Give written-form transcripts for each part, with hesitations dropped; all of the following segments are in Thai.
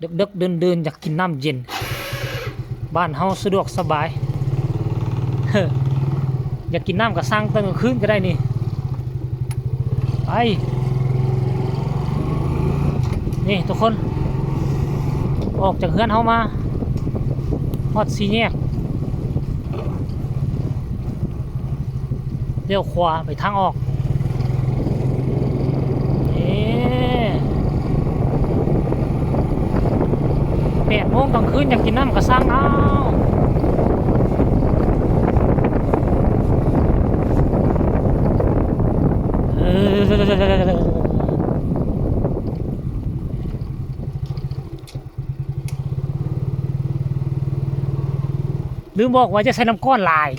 ดึกๆเดินๆอยากกินน้ำเย็นบ้านเฮาสะดวกสบาย อยากกินน้ำก็สั่งตอนกลางคืนก็ได้นี่ไปนี่ทุกคนออกจากเฮือนเฮามาฮอด4แยกเลี้ยวขวาไปทางออก8 โมงกลางคืนอยากกินน้ำก็สั่งเอาลืมบอกว่าจะใส่น้ำก้อนลาย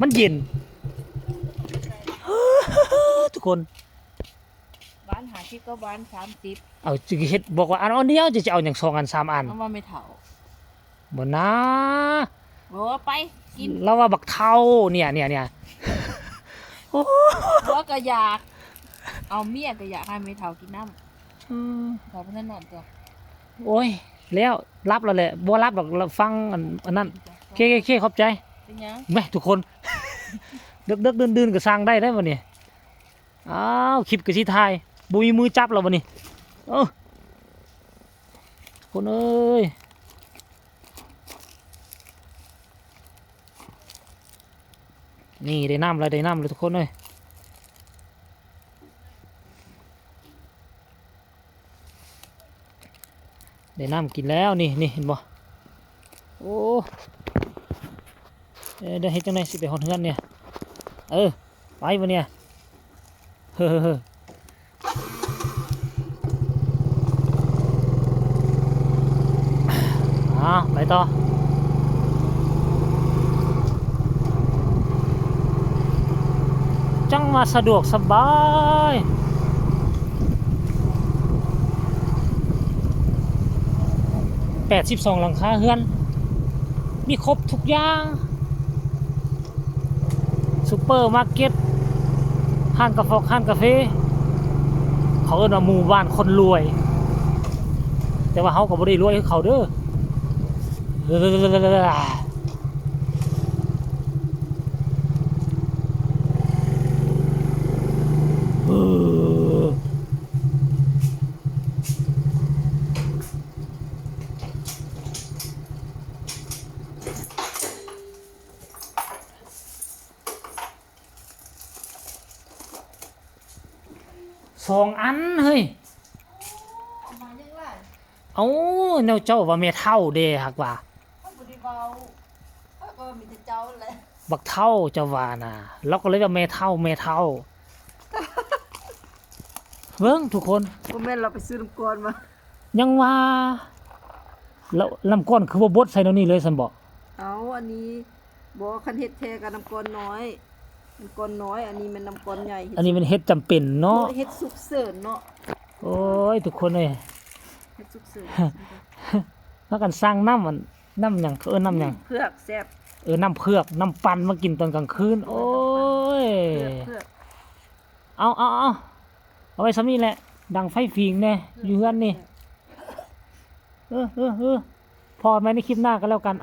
มันเย็นทุกคนบ้าน50ก็บ้าน30เอาจิเฮ็ดบอกว่าอันเดียวจะเอาอย่าง2 อัน 3 อันเอาว่าไม่เฒ่าบ่นะ บอกว่าไปกินแล้วว่าบักเท่าเนี่ยโอ้ หัวก็อยากเอาเมียก็อยากให้ไม่เฒ่ากินน้ำเฒ่าเพิ่นนอนตัว โอ้ยแล้วรับแล้วแหละบ่รับดอกเราฟังอันนั้นเคขอบใจ เป็นหยัง แม่ทุกคน ดึกๆดื่นๆก็สร้างได้บ่นี่อ้าวคลิปก็สิถ่ายบ่มีมือจับแล้วบ่นี่ทุกคนเอ้ยนี่ได้น้ำเลยทุกคนเอ้ยได้น้ำกินแล้วนี่เห็นบ่โอ้ได้เฮ็ดจังได๋สิไปฮอดเฮือนเนี่ยไปบ่เนี่ยเฮ้อไปต่อจังมาสะดวกสบาย82หลังคาเฮือนมีครบทุกอย่างซุปเปอร์มาร์เก็ตห้างกาแฟเขาเอิ้นว่าหมู่บ้านคนรวยแต่ว่าเฮาก็บ่ได้รวยคือเขาเด้อ2 อันเฮ้ยมาจังได๋เอ้าแนวเจ้าว่าแม่เฒ่าเด้ฮักว่าเฮาบ่ได้เว้าก็มีแต่เจ้าแหละ บักเฒ่าเจ้าว่าน่ะเราก็เลยว่าแม่เฒ่าเบิ่งทุกคน บ่แม่นเราไปซื้อน้ำก้อนมา ยังว่าแล้วน้ำก้อนคือบ่บดใส่แนวนี้เลยซั่นบ่ เอาอันนี้บ่คันเฮ็ดแท้กับน้ำก้อนน้อยน้ำก้อนน้อยอันนี้มันน้ำก้อนใหญ่ อันนี้มันเฮ็ดจำเป็นเนาะ เฮ็ดสุกเสริญเนาะ โอ้ยทุกคนเอ้ย เฮ็ดสุกเสริญ แล้วกันสร้างน้ำมันน้ำหยังน้ำหยัง เผือกแซ่บ น้ำเผือกน้ำปั่นมากินตอนกลางคืนโอ้ย เผือก เอาไว้ซ้ำนี่แหละดังไฟฟิงแน่อยู่เฮือนนี่พอไหมในคลิปหน้าก็แล้วกัน